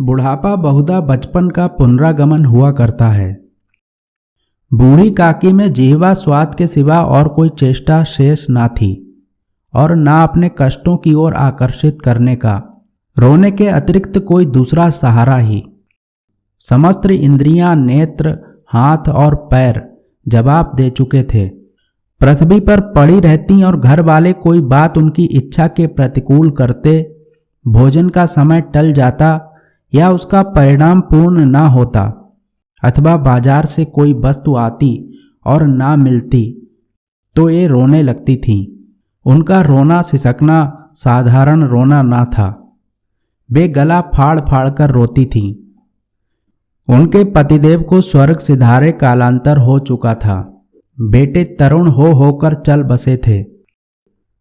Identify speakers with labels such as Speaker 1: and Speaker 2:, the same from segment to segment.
Speaker 1: बुढ़ापा बहुधा बचपन का पुनरागमन हुआ करता है। बूढ़ी काकी में जिह्वा स्वाद के सिवा और कोई चेष्टा शेष ना थी और ना अपने कष्टों की ओर आकर्षित करने का, रोने के अतिरिक्त कोई दूसरा सहारा ही। समस्त इंद्रियां, नेत्र, हाथ और पैर जवाब दे चुके थे। पृथ्वी पर पड़ी रहती और घर वाले कोई बात उनकी इच्छा के प्रतिकूल करते, भोजन का समय टल जाता या उसका परिणाम पूर्ण ना होता, अथवा बाजार से कोई वस्तु आती और ना मिलती तो ये रोने लगती थीं। उनका रोना सिसकना साधारण रोना ना था, वे गला फाड़ फाड़ कर रोती थीं। उनके पतिदेव को स्वर्ग सिधारे कालांतर हो चुका था। बेटे तरुण हो होकर चल बसे थे।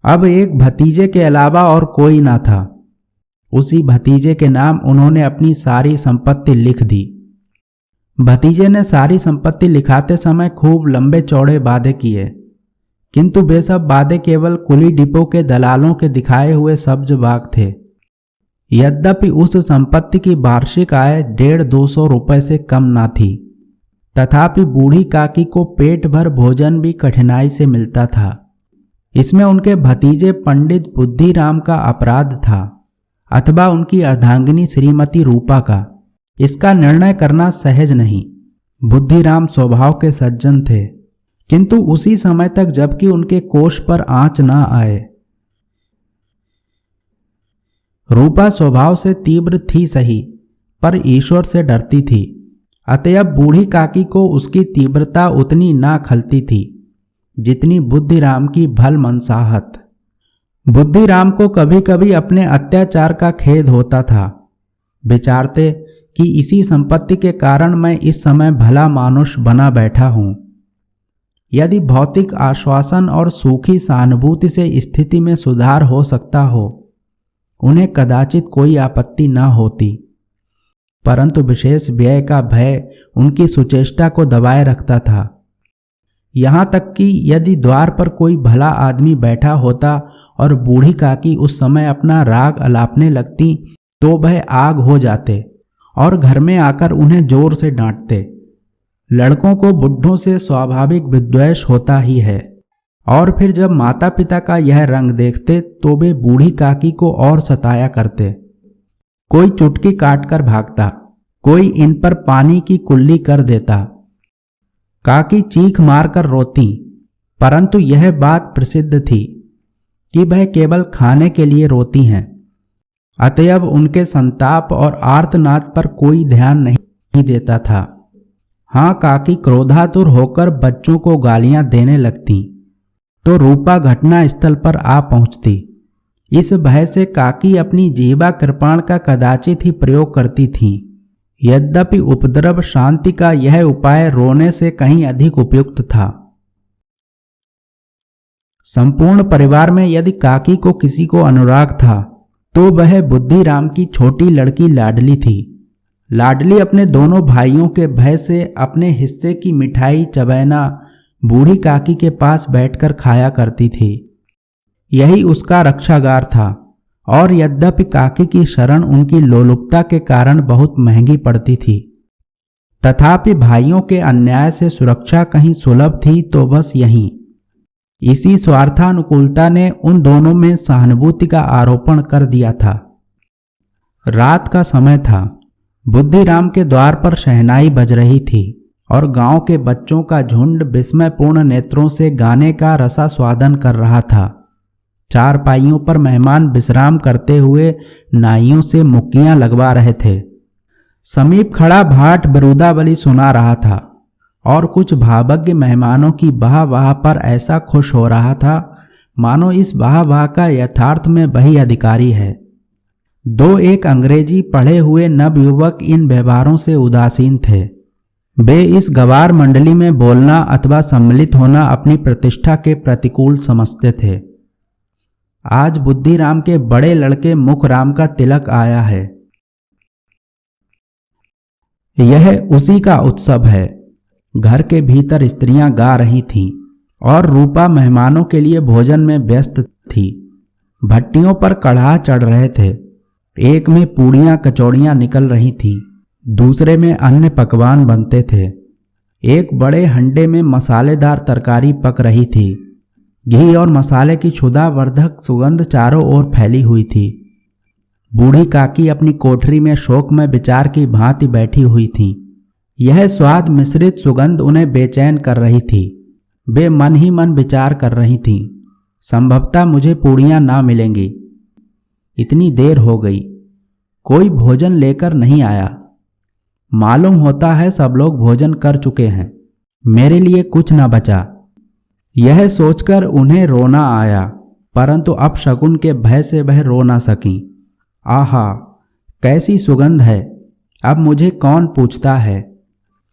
Speaker 1: अब एक भतीजे के अलावा और कोई ना था। उसी भतीजे के नाम उन्होंने अपनी सारी संपत्ति लिख दी। भतीजे ने सारी संपत्ति लिखाते समय खूब लंबे चौड़े वादे किए, किंतु वे सब वादे केवल कुली डिपो के दलालों के दिखाए हुए सब्ज बाग थे। यद्यपि उस संपत्ति की वार्षिक आय 150-200 रुपए से कम ना थी, तथापि बूढ़ी काकी को पेट भर भोजन भी कठिनाई से मिलता था। इसमें उनके भतीजे पंडित बुद्धिराम का अपराध था अथवा उनकी अर्धांगिनी श्रीमती रूपा का, इसका निर्णय करना सहज नहीं। बुद्धिराम स्वभाव के सज्जन थे, किंतु उसी समय तक जबकि उनके कोष पर आंच ना आए। रूपा स्वभाव से तीव्र थी सही, पर ईश्वर से डरती थी, अतएव बूढ़ी काकी को उसकी तीव्रता उतनी ना खलती थी जितनी बुद्धिराम की भल मनसाहत। बुद्धिराम को कभी कभी अपने अत्याचार का खेद होता था। विचारते कि इसी संपत्ति के कारण मैं इस समय भला मानुष बना बैठा हूं। यदि भौतिक आश्वासन और सूखी सहानुभूति से स्थिति में सुधार हो सकता हो, उन्हें कदाचित कोई आपत्ति न होती, परंतु विशेष व्यय का भय उनकी सुचेष्टा को दबाए रखता था। यहाँ तक कि यदि द्वार पर कोई भला आदमी बैठा होता और बूढ़ी काकी उस समय अपना राग अलापने लगती तो वह आग हो जाते और घर में आकर उन्हें जोर से डांटते। लड़कों को बुढ़ों से स्वाभाविक विद्वेष होता ही है, और फिर जब माता पिता का यह रंग देखते तो वे बूढ़ी काकी को और सताया करते। कोई चुटकी काट कर भागता, कोई इन पर पानी की कुल्ली कर देता। काकी चीख मार कर रोती, परंतु यह बात प्रसिद्ध थी कि वह केवल खाने के लिए रोती हैं, अतएव उनके संताप और आर्तनाद पर कोई ध्यान नहीं देता था। हाँ, काकी क्रोधातुर होकर बच्चों को गालियां देने लगती तो रूपा घटना स्थल पर आ पहुंचती। इस भय से काकी अपनी जीवा कृपाण का कदाचित ही प्रयोग करती थीं। यद्यपि उपद्रव शांति का यह उपाय रोने से कहीं अधिक उपयुक्त था। संपूर्ण परिवार में यदि काकी को किसी को अनुराग था तो वह बुद्धिराम की छोटी लड़की लाडली थी। लाडली अपने दोनों भाइयों के भय से अपने हिस्से की मिठाई चबैना बूढ़ी काकी के पास बैठकर खाया करती थी। यही उसका रक्षागार था, और यद्यपि काकी की शरण उनकी लोलुपता के कारण बहुत महंगी पड़ती थी, तथापि भाइयों के अन्याय से सुरक्षा कहीं सुलभ थी तो बस यहीं। इसी स्वार्थानुकूलता ने उन दोनों में सहानुभूति का आरोपण कर दिया था। रात का समय था। बुद्धिराम के द्वार पर शहनाई बज रही थी और गांव के बच्चों का झुंड विस्मयपूर्ण नेत्रों से गाने का रसास्वादन कर रहा था। चारपाइयों पर मेहमान विश्राम करते हुए नाइयों से मुक्कियां लगवा रहे थे। समीप खड़ा भाट बिरुदावली सुना रहा था और कुछ भावज्ञ मेहमानों की वाह वाह पर ऐसा खुश हो रहा था मानो इस वाह वाह का यथार्थ में वही अधिकारी है। दो एक अंग्रेजी पढ़े हुए नवयुवक इन व्यवहारों से उदासीन थे। वे इस गवार मंडली में बोलना अथवा सम्मिलित होना अपनी प्रतिष्ठा के प्रतिकूल समझते थे। आज बुद्धिराम के बड़े लड़के मुखराम का तिलक आया है। यह उसी का उत्सव है। घर के भीतर स्त्रियां गा रही थीं और रूपा मेहमानों के लिए भोजन में व्यस्त थी। भट्टियों पर कढ़ा चढ़ रहे थे एक में पूड़ियाँ कचौड़ियाँ निकल रही थीं, दूसरे में अन्य पकवान बनते थे। एक बड़े हंडे में मसालेदार तरकारी पक रही थी। घी और मसाले की क्षुधावर्धक सुगंध चारों ओर फैली हुई थी। बूढ़ी काकी अपनी कोठरी में शोकमय विचार की भांति बैठी हुई थीं। यह स्वाद मिश्रित सुगंध उन्हें बेचैन कर रही थी। वे मन ही मन विचार कर रही थीं, संभवतः मुझे पूड़ियाँ ना मिलेंगी। इतनी देर हो गई, कोई भोजन लेकर नहीं आया। मालूम होता है सब लोग भोजन कर चुके हैं, मेरे लिए कुछ न बचा। यह सोचकर उन्हें रोना आया, परंतु अब शकुन के भय से वह रो ना सकीं। आहा, कैसी सुगंध है, अब मुझे कौन पूछता है।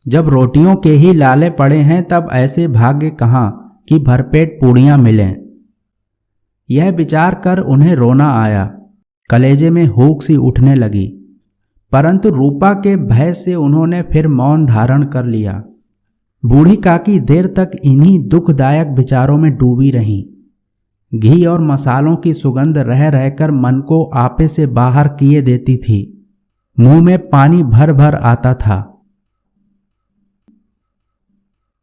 Speaker 1: जब रोटियों के ही लाले पड़े हैं तब ऐसे भाग्य कहाँ कि भरपेट पूड़ियाँ मिलें। यह विचार कर उन्हें रोना आया। कलेजे में हुक सी उठने लगी, परंतु रूपा के भय से उन्होंने फिर मौन धारण कर लिया। बूढ़ी काकी देर तक इन्हीं दुखदायक विचारों में डूबी रहीं। घी और मसालों की सुगंध रह रहकर मन को आपे से बाहर किए देती थी। मुंह में पानी भर भर आता था।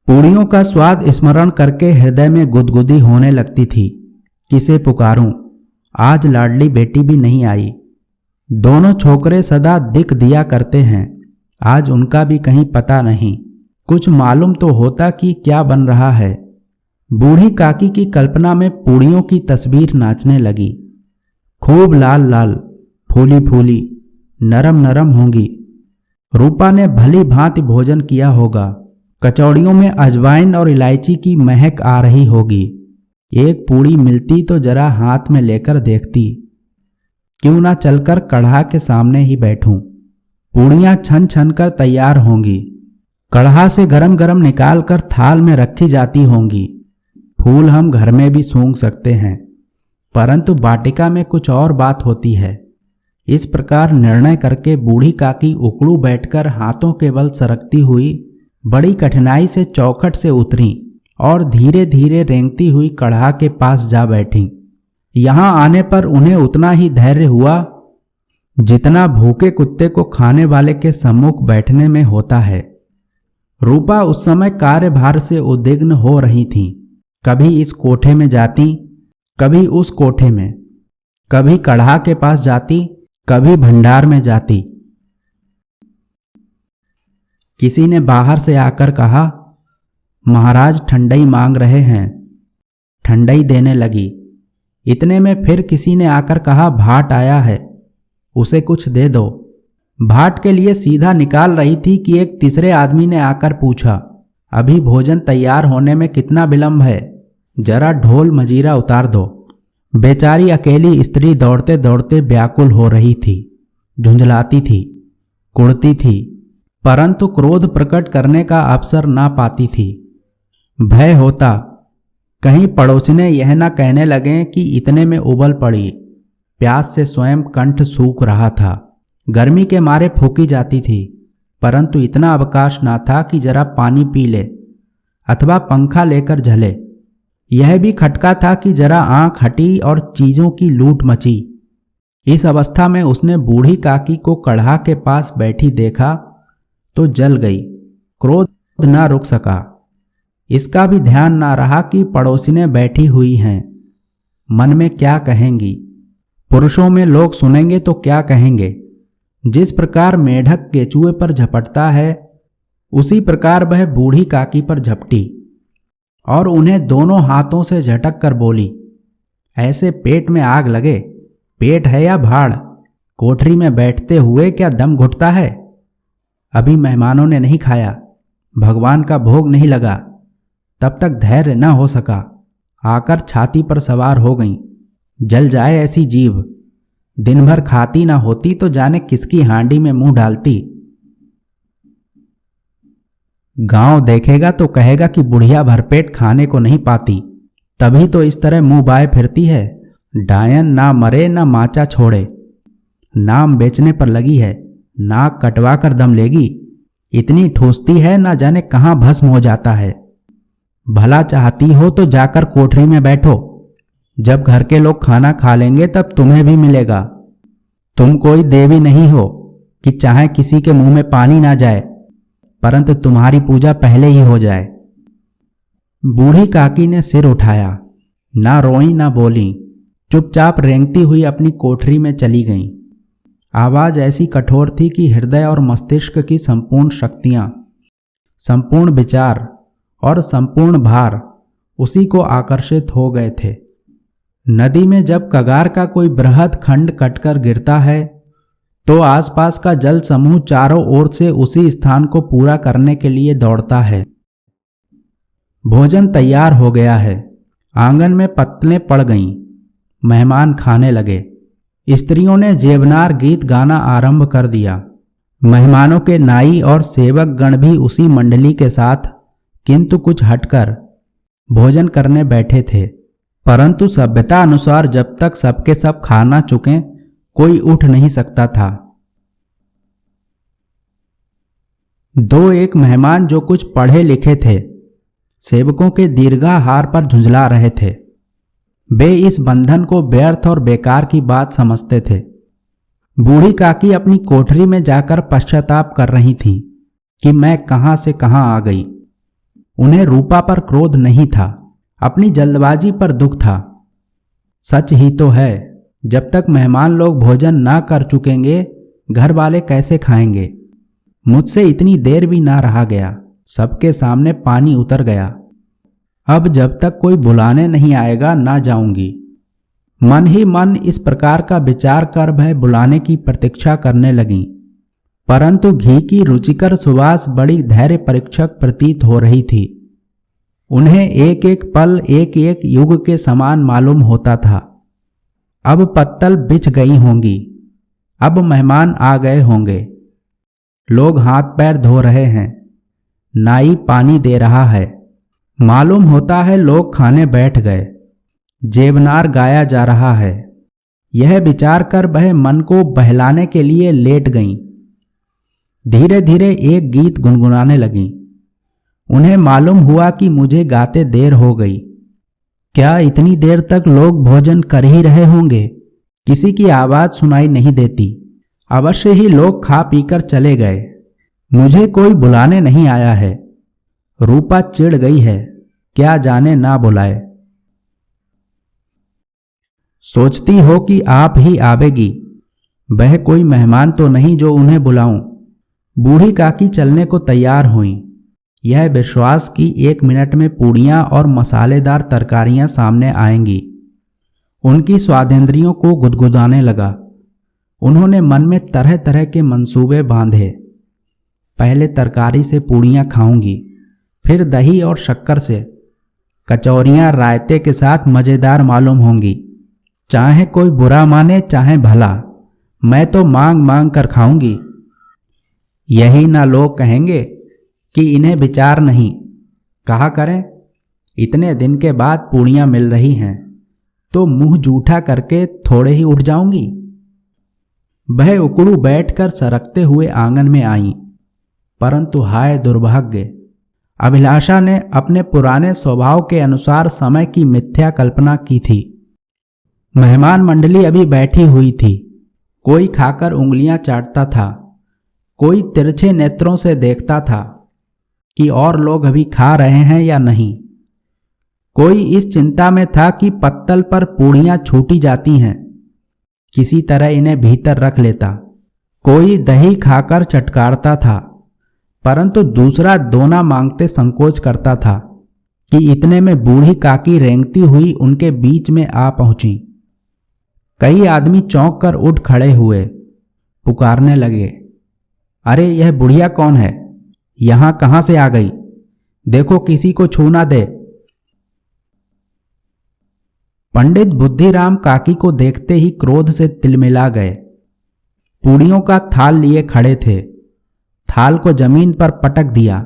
Speaker 1: पूड़ियों का स्वाद स्मरण करके हृदय में गुदगुदी होने लगती थी। किसे पुकारूं, आज लाडली बेटी भी नहीं आई। दोनों छोकरे सदा दिख दिया करते हैं, आज उनका भी कहीं पता नहीं। कुछ मालूम तो होता कि क्या बन रहा है। बूढ़ी काकी की कल्पना में पूड़ियों की तस्वीर नाचने लगी। खूब लाल लाल, फूली फूली, नरम नरम होंगी। रूपा ने भली भांति भोजन किया होगा। कचौड़ियों में अजवाइन और इलायची की महक आ रही होगी। एक पूड़ी मिलती तो जरा हाथ में लेकर देखती। क्यों ना चलकर कढ़ा के सामने ही बैठूं। पूड़ियां छन छन कर तैयार होंगी। कढ़ा से गरम गरम निकाल कर थाल में रखी जाती होंगी। फूल हम घर में भी सूंघ सकते हैं, परंतु बाटिका में कुछ और बात होती है। इस प्रकार निर्णय करके बूढ़ी काकी उकड़ू बैठकर हाथों के बल सरकती हुई बड़ी कठिनाई से चौखट से उतरी और धीरे धीरे रेंगती हुई कढ़ा के पास जा बैठी। यहां आने पर उन्हें उतना ही धैर्य हुआ जितना भूखे कुत्ते को खाने वाले के सम्मुख बैठने में होता है। रूपा उस समय कार्यभार से उद्विग्न हो रही थीं। कभी इस कोठे में जाती, कभी उस कोठे में, कभी कढ़ा के पास जाती, कभी भंडार में जाती। किसी ने बाहर से आकर कहा, महाराज ठंडई मांग रहे हैं। ठंडई देने लगी। इतने में फिर किसी ने आकर कहा, भाट आया है, उसे कुछ दे दो। भाट के लिए सीधा निकाल रही थी कि एक तीसरे आदमी ने आकर पूछा, अभी भोजन तैयार होने में कितना विलंब है, जरा ढोल मजीरा उतार दो। बेचारी अकेली स्त्री दौड़ते दौड़ते व्याकुल हो रही थी, झुंझलाती थी, कुड़ती थी, परंतु क्रोध प्रकट करने का अवसर ना पाती थी। भय होता कहीं पड़ोसिने यह न कहने लगे कि इतने में उबल पड़ी। प्यास से स्वयं कंठ सूख रहा था। गर्मी के मारे फूकी जाती थी, परंतु इतना अवकाश ना था कि जरा पानी पी ले अथवा पंखा लेकर झले। यह भी खटका था कि जरा आंख हटी और चीजों की लूट मची। इस अवस्था में उसने बूढ़ी काकी को कढ़ा के पास बैठी देखा तो जल गई। क्रोध ना रुक सका। इसका भी ध्यान ना रहा कि पड़ोसिने बैठी हुई हैं। मन में क्या कहेंगी, पुरुषों में लोग सुनेंगे तो क्या कहेंगे। जिस प्रकार मेढक केचुए पर झपटता है, उसी प्रकार वह बूढ़ी काकी पर झपटी और उन्हें दोनों हाथों से झटक कर बोली, ऐसे पेट में आग लगे, पेट है या भाड़, कोठरी में बैठते हुए क्या दम घुटता है। अभी मेहमानों ने नहीं खाया, भगवान का भोग नहीं लगा, तब तक धैर्य न हो सका, आकर छाती पर सवार हो गईं। जल जाए ऐसी जीभ, दिन भर खाती ना होती तो जाने किसकी हांडी में मुंह डालती। गांव देखेगा तो कहेगा कि बुढ़िया भरपेट खाने को नहीं पाती, तभी तो इस तरह मुंह बाए फिरती है। डायन ना मरे ना माचा छोड़े, नाम बेचने पर लगी है, नाक कटवा कर दम लेगी। इतनी ठूसती है ना जाने कहां भस्म हो जाता है। भला चाहती हो तो जाकर कोठरी में बैठो, जब घर के लोग खाना खा लेंगे तब तुम्हें भी मिलेगा। तुम कोई देवी नहीं हो कि चाहे किसी के मुंह में पानी ना जाए, परंतु तुम्हारी पूजा पहले ही हो जाए। बूढ़ी काकी ने सिर उठाया, ना रोई ना बोली, चुपचाप रेंगती हुई अपनी कोठरी में चली गईं। आवाज ऐसी कठोर थी कि हृदय और मस्तिष्क की संपूर्ण शक्तियां, संपूर्ण विचार और संपूर्ण भार उसी को आकर्षित हो गए थे। नदी में जब कगार का कोई बृहद खंड कटकर गिरता है तो आसपास का जल समूह चारों ओर से उसी स्थान को पूरा करने के लिए दौड़ता है। भोजन तैयार हो गया है। आंगन में पत्तलें पड़ गईं। मेहमान खाने लगे। स्त्रियों ने जेबनार गीत गाना आरंभ कर दिया। मेहमानों के नाई और सेवक गण भी उसी मंडली के साथ किंतु कुछ हटकर भोजन करने बैठे थे, परंतु सभ्यता अनुसार जब तक सबके सब खा ना चुके कोई उठ नहीं सकता था। दो एक मेहमान जो कुछ पढ़े लिखे थे सेवकों के दीर्घाहार पर झुंझला रहे थे। वे इस बंधन को व्यर्थ और बेकार की बात समझते थे। बूढ़ी काकी अपनी कोठरी में जाकर पश्चाताप कर रही थीं कि मैं कहां से कहां आ गई। उन्हें रूपा पर क्रोध नहीं था, अपनी जल्दबाजी पर दुख था। सच ही तो है, जब तक मेहमान लोग भोजन ना कर चुकेंगे घर वाले कैसे खाएंगे। मुझसे इतनी देर भी ना रहा गया, सबके सामने पानी उतर गया। अब जब तक कोई बुलाने नहीं आएगा ना जाऊंगी। मन ही मन इस प्रकार का विचार कर वह बुलाने की प्रतीक्षा करने लगी, परंतु घी की रुचिकर सुवास बड़ी धैर्य परीक्षक प्रतीत हो रही थी। उन्हें एक एक पल एक एक युग के समान मालूम होता था। अब पत्तल बिछ गई होंगी, अब मेहमान आ गए होंगे, लोग हाथ पैर धो रहे हैं, नाई पानी दे रहा है, मालूम होता है लोग खाने बैठ गए, जेबनार गाया जा रहा है। यह विचार कर वह मन को बहलाने के लिए लेट गईं। धीरे धीरे एक गीत गुनगुनाने लगीं। उन्हें मालूम हुआ कि मुझे गाते देर हो गई। क्या इतनी देर तक लोग भोजन कर ही रहे होंगे? किसी की आवाज सुनाई नहीं देती। अवश्य ही लोग खा पीकर चले गए। मुझे कोई बुलाने नहीं आया है। रूपा चिढ़ गई है, क्या जाने ना बुलाए। सोचती हो कि आप ही आवेगी, वह कोई मेहमान तो नहीं जो उन्हें बुलाऊं। बूढ़ी काकी चलने को तैयार हुईं, यह विश्वास कि 1 मिनट में पूड़ियां और मसालेदार तरकारियां सामने आएंगी। उनकी स्वादेंद्रियों को गुदगुदाने लगा। उन्होंने मन में तरह तरह के मंसूबे बांधे। पहले तरकारी से पूड़ियां खाऊंगी, फिर दही और शक्कर से। कचौरियां रायते के साथ मज़ेदार मालूम होंगी। चाहे कोई बुरा माने चाहे भला, मैं तो मांग मांग कर खाऊंगी। यही ना लोग कहेंगे कि इन्हें विचार नहीं। कहा करें, इतने दिन के बाद पूड़ियां मिल रही हैं तो मुंह जूठा करके थोड़े ही उठ जाऊंगी। वह उकड़ू बैठकर सरकते हुए आंगन में आईं, परंतु हाय दुर्भाग्य, अभिलाषा ने अपने पुराने स्वभाव के अनुसार समय की मिथ्या कल्पना की थी। मेहमान मंडली अभी बैठी हुई थी। कोई खाकर उंगलियां चाटता था, कोई तिरछे नेत्रों से देखता था कि और लोग अभी खा रहे हैं या नहीं। कोई इस चिंता में था कि पत्तल पर पूड़ियां छूटी जाती हैं, किसी तरह इन्हें भीतर रख लेता। कोई दही खाकर चटकारता था, परंतु दूसरा दोना मांगते संकोच करता था कि इतने में बूढ़ी काकी रेंगती हुई उनके बीच में आ पहुंची। कई आदमी चौंक कर उठ खड़े हुए, पुकारने लगे, अरे यह बुढ़िया कौन है? यहां कहां से आ गई? देखो किसी को छू ना दे। पंडित बुद्धिराम काकी को देखते ही क्रोध से तिलमिला गए। पूड़ियों का थाल लिए खड़े थे। थाल को जमीन पर पटक दिया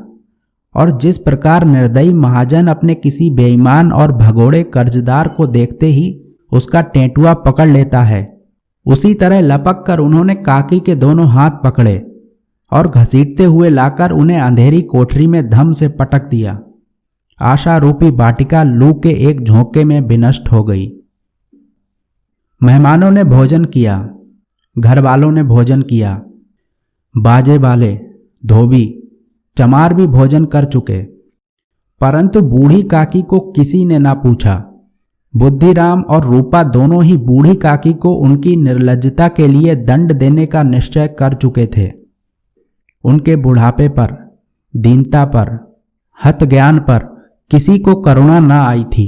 Speaker 1: और जिस प्रकार निर्दयी महाजन अपने किसी बेईमान और भगोड़े कर्जदार को देखते ही उसका टेंटुआ पकड़ लेता है, उसी तरह लपक कर उन्होंने काकी के दोनों हाथ पकड़े और घसीटते हुए लाकर उन्हें अंधेरी कोठरी में धम से पटक दिया। आशा रूपी वाटिका लू के एक झोंके में विनष्ट हो गई। मेहमानों ने भोजन किया। घर वालों ने भोजन किया। बाजे वाले, धोबी, चमार भी भोजन कर चुके, परंतु बूढ़ी काकी को किसी ने ना पूछा। बुद्धिराम और रूपा दोनों ही बूढ़ी काकी को उनकी निर्लज्जता के लिए दंड देने का निश्चय कर चुके थे। उनके बुढ़ापे पर, दीनता पर, हत ज्ञान पर किसी को करुणा ना आई थी।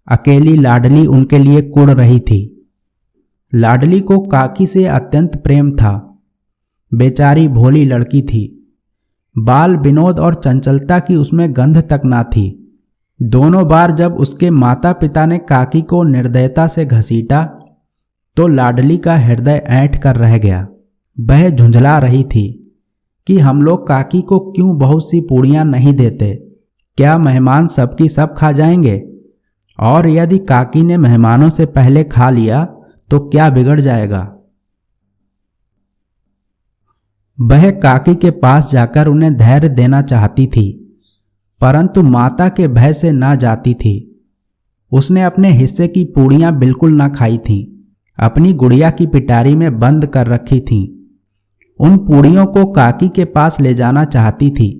Speaker 1: अकेली लाडली उनके लिए कुढ़ रही थी। लाडली को काकी से अत्यंत प्रेम था। बेचारी भोली लड़की थी। बाल विनोद और चंचलता की उसमें गंध तक ना थी। दोनों बार जब उसके माता पिता ने काकी को निर्दयता से घसीटा तो लाडली का हृदय ऐंठ कर रह गया। वह झुंझला रही थी कि हम लोग काकी को क्यों बहुत सी पूड़ियां नहीं देते। क्या मेहमान सबकी सब खा जाएंगे? और यदि काकी ने मेहमानों से पहले खा लिया तो क्या बिगड़ जाएगा? वह काकी के पास जाकर उन्हें धैर्य देना चाहती थी, परंतु माता के भय से ना जाती थी। उसने अपने हिस्से की पूड़ियां बिल्कुल ना खाई थीं, अपनी गुड़िया की पिटारी में बंद कर रखी थीं। उन पूड़ियों को काकी के पास ले जाना चाहती थी।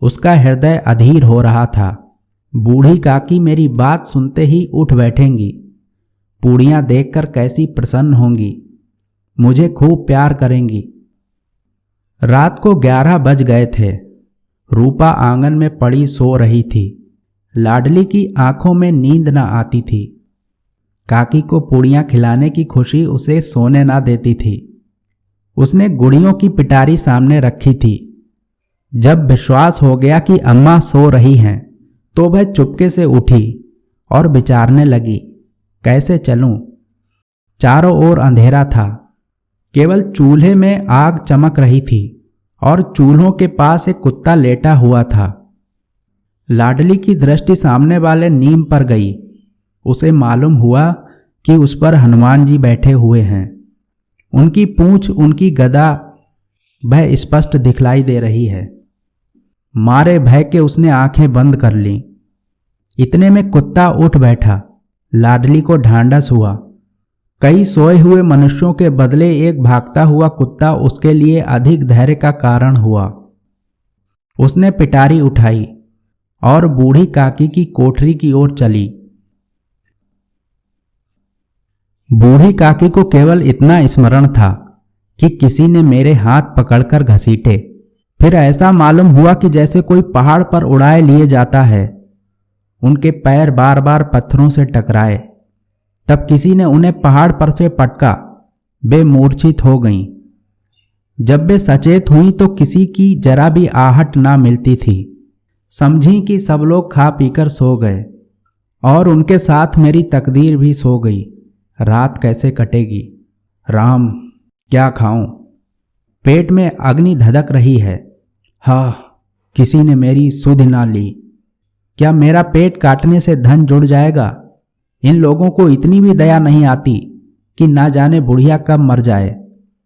Speaker 1: उसका हृदय अधीर हो रहा था। बूढ़ी काकी मेरी बात सुनते ही उठ बैठेंगी। पूड़ियां देखकर कैसी प्रसन्न होंगी, मुझे खूब प्यार करेंगी। रात को 11 बज गए थे। रूपा आंगन में पड़ी सो रही थी। लाडली की आंखों में नींद न आती थी। काकी को पूड़ियां खिलाने की खुशी उसे सोने ना देती थी। उसने गुड़ियों की पिटारी सामने रखी थी। जब विश्वास हो गया कि अम्मा सो रही हैं तो वह चुपके से उठी और विचारने लगी, कैसे चलूं? चारों ओर अंधेरा था। केवल चूल्हे में आग चमक रही थी और चूल्हों के पास एक कुत्ता लेटा हुआ था। लाडली की दृष्टि सामने वाले नीम पर गई। उसे मालूम हुआ कि उस पर हनुमान जी बैठे हुए हैं। उनकी पूंछ, उनकी गदा वह स्पष्ट दिखलाई दे रही है। मारे भय के उसने आंखें बंद कर लीं। इतने में कुत्ता उठ बैठा। लाडली को ढांढस हुआ। कई सोए हुए मनुष्यों के बदले एक भागता हुआ कुत्ता उसके लिए अधिक धैर्य का कारण हुआ। उसने पिटारी उठाई और बूढ़ी काकी की कोठरी की ओर चली। बूढ़ी काकी को केवल इतना स्मरण था कि किसी ने मेरे हाथ पकड़कर घसीटे। फिर ऐसा मालूम हुआ कि जैसे कोई पहाड़ पर उड़ाए लिए जाता है। उनके पैर बार बार पत्थरों से टकराए। तब किसी ने उन्हें पहाड़ पर से पटका। वे मूर्छित हो गईं। जब वे सचेत हुई तो किसी की जरा भी आहट ना मिलती थी। समझी कि सब लोग खा पीकर सो गए और उनके साथ मेरी तकदीर भी सो गई। रात कैसे कटेगी? राम, क्या खाऊं? पेट में अग्नि धधक रही है। हाँ, किसी ने मेरी सुध ना ली। क्या मेरा पेट काटने से धन जुड़ जाएगा? इन लोगों को इतनी भी दया नहीं आती कि ना जाने बुढ़िया कब मर जाए,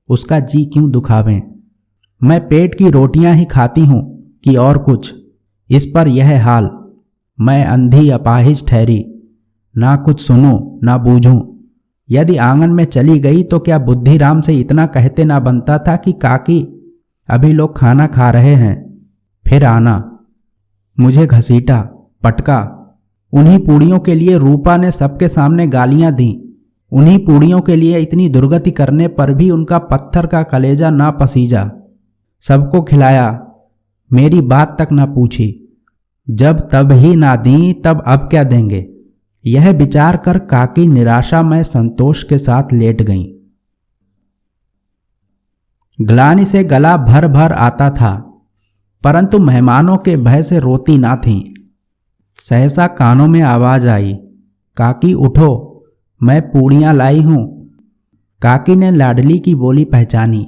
Speaker 1: उसका जी क्यों दुखावें। मैं पेट की रोटियां ही खाती हूं कि और कुछ। इस पर यह हाल। मैं अंधी अपाहिज ठहरी, ना कुछ सुनूं ना बूझूं। यदि आंगन में चली गई तो क्या बुद्धिराम से इतना कहते ना बनता था कि काकी, अभी लोग खाना खा रहे हैं, फिर आना। मुझे घसीटा, पटका। उन्हीं पूड़ियों के लिए रूपा ने सबके सामने गालियां दी। उन्हीं पूड़ियों के लिए इतनी दुर्गति करने पर भी उनका पत्थर का कलेजा ना पसीजा। सबको खिलाया, मेरी बात तक ना पूछी। जब तब ही ना दी तब अब क्या देंगे? यह विचार कर काकी निराशा में संतोष के साथ लेट गईं। ग्लानि से गला भर भर आता था, परंतु मेहमानों के भय से रोती ना थीं। सहसा कानों में आवाज आई, काकी उठो, मैं पूड़ियां लाई हूं। काकी ने लाडली की बोली पहचानी।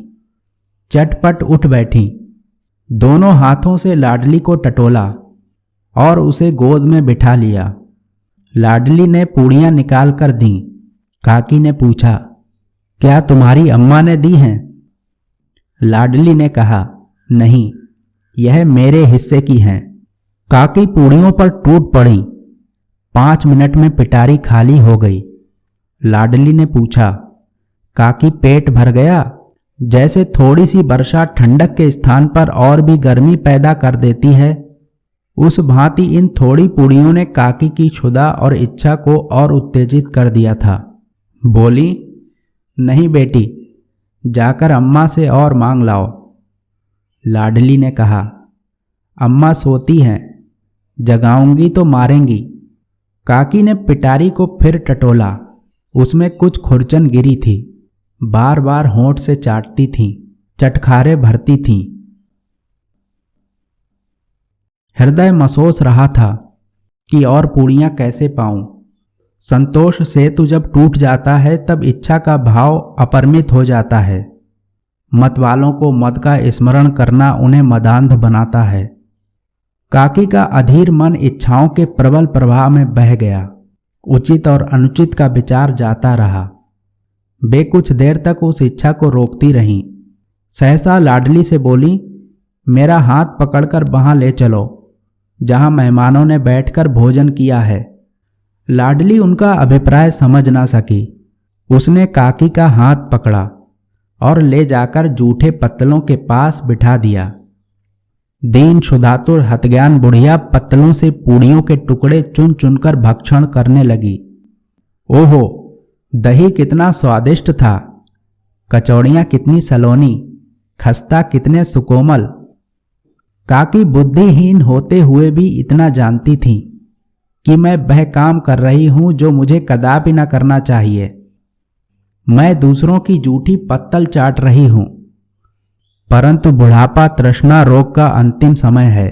Speaker 1: चटपट उठ बैठी। दोनों हाथों से लाडली को टटोला और उसे गोद में बिठा लिया। लाडली ने पूड़ियां निकाल कर दी। काकी ने पूछा, क्या तुम्हारी अम्मा ने दी हैं? लाडली ने कहा, नहीं, यह मेरे हिस्से की हैं। काकी पूड़ियों पर टूट पड़ी। 5 मिनट में पिटारी खाली हो गई। लाडली ने पूछा, काकी पेट भर गया। जैसे थोड़ी सी वर्षा ठंडक के स्थान पर और भी गर्मी पैदा कर देती है, उस भांति इन थोड़ी पूड़ियों ने काकी की क्षुधा और इच्छा को और उत्तेजित कर दिया था। बोली, नहीं बेटी, जाकर अम्मा से और मांग लाओ। लाडली ने कहा, अम्मा सोती हैं, जगाऊंगी तो मारेंगी। काकी ने पिटारी को फिर टटोला। उसमें कुछ खुरचन गिरी थी, बार बार होंठ से चाटती थीं, चटखारे भरती थीं। हृदय मसोस रहा था कि और पूड़ियां कैसे पाऊं। संतोष सेतु जब टूट जाता है तब इच्छा का भाव अपरिमित हो जाता है। मतवालों को मद का स्मरण करना उन्हें मदांध बनाता है। काकी का अधीर मन इच्छाओं के प्रबल प्रवाह में बह गया। उचित और अनुचित का विचार जाता रहा। वे कुछ देर तक उस इच्छा को रोकती रहीं। सहसा लाडली से बोली, मेरा हाथ पकड़कर वहां ले चलो जहां मेहमानों ने बैठकर भोजन किया है। लाडली उनका अभिप्राय समझ ना सकी। उसने काकी का हाथ पकड़ा और ले जाकर जूठे पत्तलों के पास बिठा दिया। दीन क्षुधातुर हतज्ञान बुढ़िया पत्तलों से पूड़ियों के टुकड़े चुन चुनकर भक्षण करने लगी। ओहो, दही कितना स्वादिष्ट था, कचौड़ियाँ कितनी सलोनी, खस्ता कितने सुकोमल। काकी बुद्धिहीन होते हुए भी इतना जानती थी कि मैं वह काम कर रही हूं जो मुझे कदापि न करना चाहिए। मैं दूसरों की जूठी पत्तल चाट रही हूं, परंतु बुढ़ापा तृष्णा रोग का अंतिम समय है,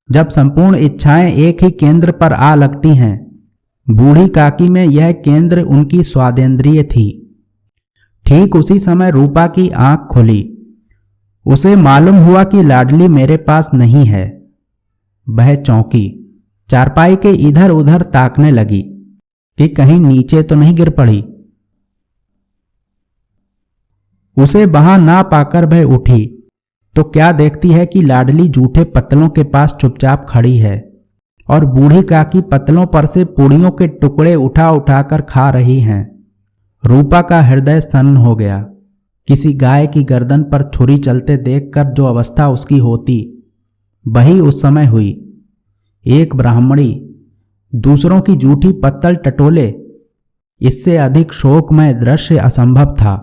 Speaker 1: जब संपूर्ण इच्छाएं एक ही केंद्र पर आ लगती हैं। बूढ़ी काकी में यह केंद्र उनकी स्वादेंद्रिय थी। ठीक उसी समय रूपा की आंख खुली। उसे मालूम हुआ कि लाडली मेरे पास नहीं है। वह चौंकी, चारपाई के इधर उधर ताकने लगी कि कहीं नीचे तो नहीं गिर पड़ी। उसे वहां ना पाकर वह उठी तो क्या देखती है कि लाडली जूठे पत्तलों के पास चुपचाप खड़ी है और बूढ़ी काकी पत्तलों पर से पूड़ियों के टुकड़े उठा उठाकर खा रही हैं। रूपा का हृदय स्तन्न हो गया। किसी गाय की गर्दन पर छुरी चलते देखकर जो अवस्था उसकी होती, वही उस समय हुई। एक ब्राह्मणी दूसरों की जूठी पत्तल टटोले, इससे अधिक शोकमय दृश्य असंभव था।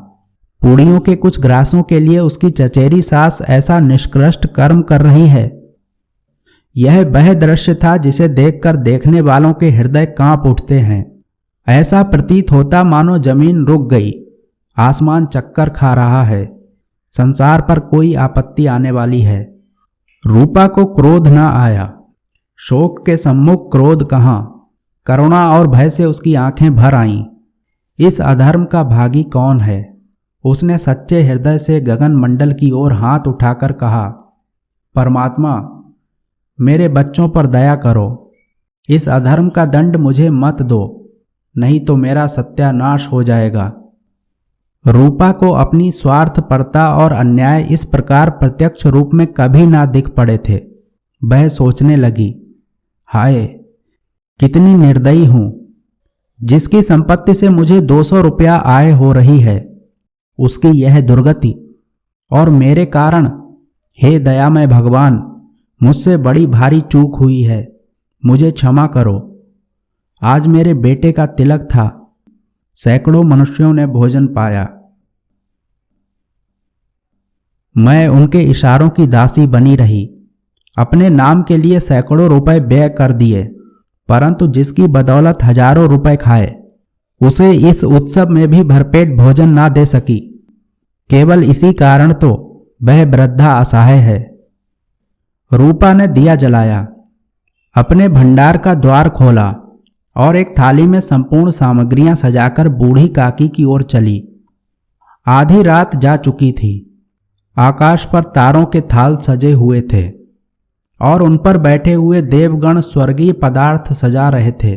Speaker 1: पूड़ियों के कुछ ग्रासों के लिए उसकी चचेरी सास ऐसा निष्कृष्ट कर्म कर रही है। यह वह दृश्य था जिसे देखकर देखने वालों के हृदय कांप उठते हैं। ऐसा प्रतीत होता मानो जमीन रुक गई, आसमान चक्कर खा रहा है, संसार पर कोई आपत्ति आने वाली है। रूपा को क्रोध न आया। शोक के सम्मुख क्रोध कहाँ, करुणा और भय से उसकी आंखें भर आईं। इस अधर्म का भागी कौन है? उसने सच्चे हृदय से गगन मंडल की ओर हाथ उठाकर कहा, परमात्मा, मेरे बच्चों पर दया करो। इस अधर्म का दंड मुझे मत दो, नहीं तो मेरा सत्यानाश हो जाएगा। रूपा को अपनी स्वार्थपरता और अन्याय इस प्रकार प्रत्यक्ष रूप में कभी ना दिख पड़े थे। वह सोचने लगी, हाय, कितनी निर्दयी हूं। जिसकी संपत्ति से मुझे 200 रुपया आय हो रही है, उसकी यह दुर्गति, और मेरे कारण, हे दयामय भगवान, मुझसे बड़ी भारी चूक हुई है, मुझे क्षमा करो। आज मेरे बेटे का तिलक था, सैकड़ों मनुष्यों ने भोजन पाया। मैं उनके इशारों की दासी बनी रही, अपने नाम के लिए सैकड़ों रुपए व्यय कर दिए, परंतु जिसकी बदौलत हजारों रुपए खाए, उसे इस उत्सव में भी भरपेट भोजन ना दे सकी। केवल इसी कारण तो वह वृद्धा असहाय है। रूपा ने दिया जलाया, अपने भंडार का द्वार खोला और एक थाली में संपूर्ण सामग्रियां सजाकर बूढ़ी काकी की ओर चली। आधी रात जा चुकी थी। आकाश पर तारों के थाल सजे हुए थे और उन पर बैठे हुए देवगण स्वर्गीय पदार्थ सजा रहे थे,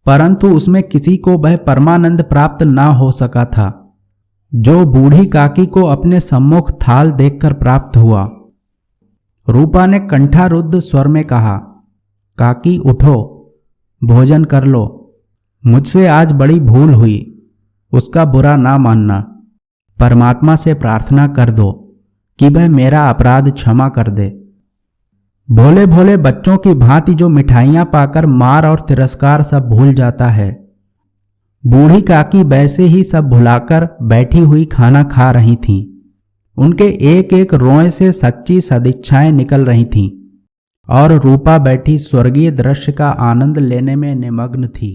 Speaker 1: परंतु उसमें किसी को वह परमानंद प्राप्त ना हो सका था जो बूढ़ी काकी को अपने सम्मुख थाल देखकर प्राप्त हुआ। रूपा ने कंठारुद्ध स्वर में कहा, काकी उठो, भोजन कर लो। मुझसे आज बड़ी भूल हुई, उसका बुरा ना मानना। परमात्मा से प्रार्थना कर दो कि वह मेरा अपराध क्षमा कर दे। भोले भोले बच्चों की भांति जो मिठाइयां पाकर मार और तिरस्कार सब भूल जाता है, बूढ़ी काकी वैसे ही सब भुलाकर बैठी हुई खाना खा रही थीं। उनके एक एक रोए से सच्ची सदिच्छाएं निकल रही थीं और रूपा बैठी स्वर्गीय दृश्य का आनंद लेने में निमग्न थी।